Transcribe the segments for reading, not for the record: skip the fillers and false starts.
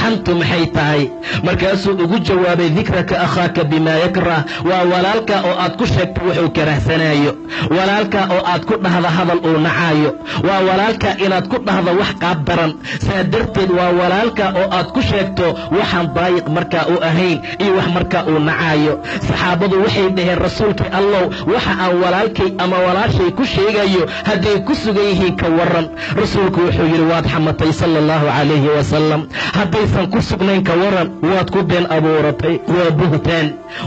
xantu maxay tahay markaasuu ugu jawaabay dikraka akhaaka bimaa yakrah waa walaalka oo aad ku sheegto wuxuu karahsanaayo walaalka oo aad ku dhahda hadal uu nacaayo waa walaalka inaad ku dhahdo wax qaab daran saa darteed waa walaalka oo aad ku sheegto waxaan daayiq markaa u ahayn iyo wax markaa uu nacaayo saxaabadu waxay dhaheen rasuulkii allow waxa aan walaalkay ama walaashay ku sheegayo hadday ku sugan yihiin ka waran rasuulku wuxuu yidhi waad xamatay sala allahu calayhi wasalam haddaysan ku sugnayn ka waran waad ku been abuuratay waa buhtaan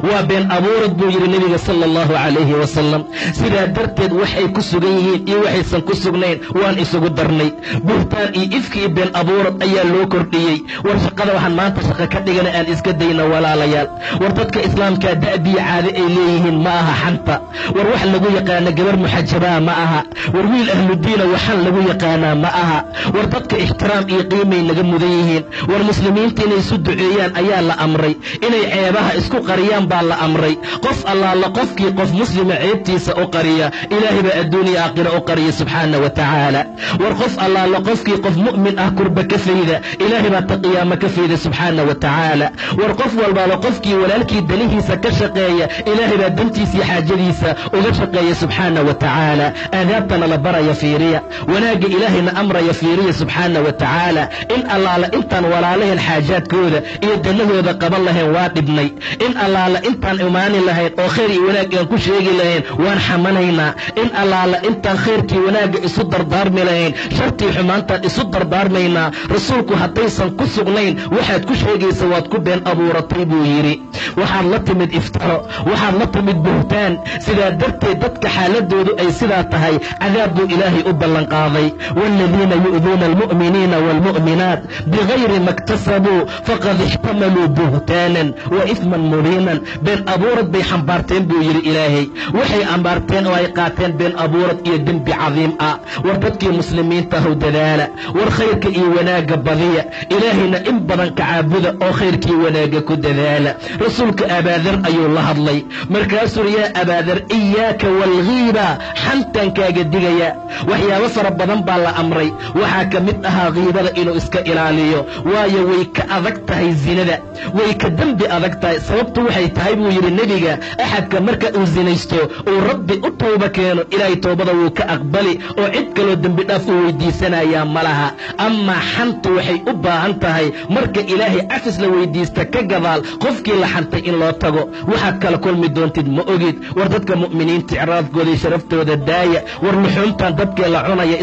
waa been abuurad buu yidhi nebiga sala allahu calayhi wasalam sidaa darteed waxay ku sugan yihiin iyo waxaysan ku sugnayn waan isugu darnay buhtaan iyo ifki iyo been abuurad ayaa loo kordhiyey war shaqada waxaan maanta shaqo ka dhigana aan iska dayna walaalayaal war dadka islaamkaa da'biya caade ay leeyihiin ma aha xanta war wax lagu yaqaana gabar muxajabaa ma aha war wiil ahludiina waxaan lagu yaqaanaa ma aha war dadka ixtiraam iyo qiimay naga mudan yihiin war muslimiinta inay isu duceeyaan ayaa la amray inay ceebaha isku qariyaan baa la amray qof allaala qofkii qof muslima ceebtiisa u qariya ilaahay baa adduuniya aakhira u qariya subxaana wa tacaala war qof allaala qofkii qof mu'min ah kurba ka fayda ilaahay baa ta qiyaama ka fayda subxaana wa tacaala war qof walbaaba qofkii walaalkii danihiisa ka shaqeeya ilaahay baa dantiisa iyo xaajadiisa uga shaqeeya subxaana wa tacaala aadaabtana la baraya fiiriya wanaagga ilaahayna amraya fiiriya subxaana wa tacaala in allaala intaan walaalahayn xaajaadkooda iyo danahooda qaban lahayn waa dhibnay in allaala intaan imaani lahayn oo khayr iyo wanaag aan ku sheegi lahayn waan xamanaynaa in allaala intaan khayrkii wanaagga isu dardaarmi lahayn shartii xumaantaan isu dardaarmaynaa rasuulku haddaysan ku sugnayn waxaad ku sheegaysa waad ku been abuuratay buu yidhi waxaad la timid iftaro waxaad la timid buhtaan sidaa darteed dadka xaaladoodu ay sidaa tahay cadaab buu ilaahay u ballanqaaday waaladiina yu'duuna almu'miniina waalmu'minaat bigayri ma iktasabuu faqad ixtamaluu buhtaanan wa ifman mubiinan been abuurad bay xambaarteen buu yidhi ilaahay waxay ambaarteen oo ay qaateen been abuurad iyo dembi cadiim ah war dadkii muslimiinta how dadaala war khayrka iyo wanaagga badiya ilaahayna in badan ka caabuda oo khayrkii wanaagga ku dadaala rasuulka abaadar ayuu la hadlay markaasuu yaa abaadar iyaaka waalghiiba xantaan kaaga digaya waxyaabo fara badan baa la amray waxaa ka mid ahaa kiibada inuu iska ilaaliyo waayo way ka adag tahay zinada way ka dembi adag tahay sababtu waxay tahay buu yidhi nebiga axadka marka uu zinaysto uu rabbi u tooba keeno ilaahay toobada wuu ka aqbali oo cid kaloo dembi dhaaf uu weydiisanayaa ma laha amaa xantu waxay u baahan tahay marka ilaahay cafis la weydiista ka gadaal qofkii la xantay in loo tago waxaad kala kulmi doontid ma ogid war dadka mu'miniinta icraafkooda iyo sharaftooda daaya war luxuumtaan dadkee la cunaya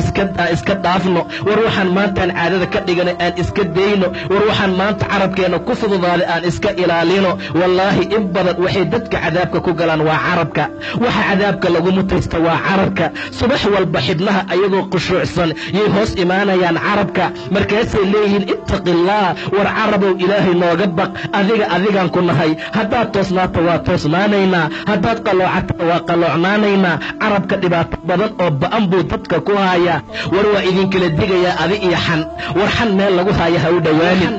iska dhaafno war waxaan maantaan caadada ka dhiganay aan iska dayno war waxaan maanta carabkeenna ku fududaaday aan iska ilaalino wallaahi in badan waxay dadka cadaabka ku galaan waa carabka waxa cadaabka lagu mutaysta waa carabka subax walba xibnaha ayagoo khushuucsan yay hoos imaanayaan carabka markaasay leeyihiin ittaqillaah war carabow ilaahay nooga baq adigaan ku nahay haddaad toosnaato waa toosnaanaynaa haddaad qalloocata waa qalloocnaanaynaa carabka dhibaato badan oo ba'an buu dadka ku hayaa war waa idinkala digayaa adi iyo xan war xan meel lagu haayo ha u dhowaanin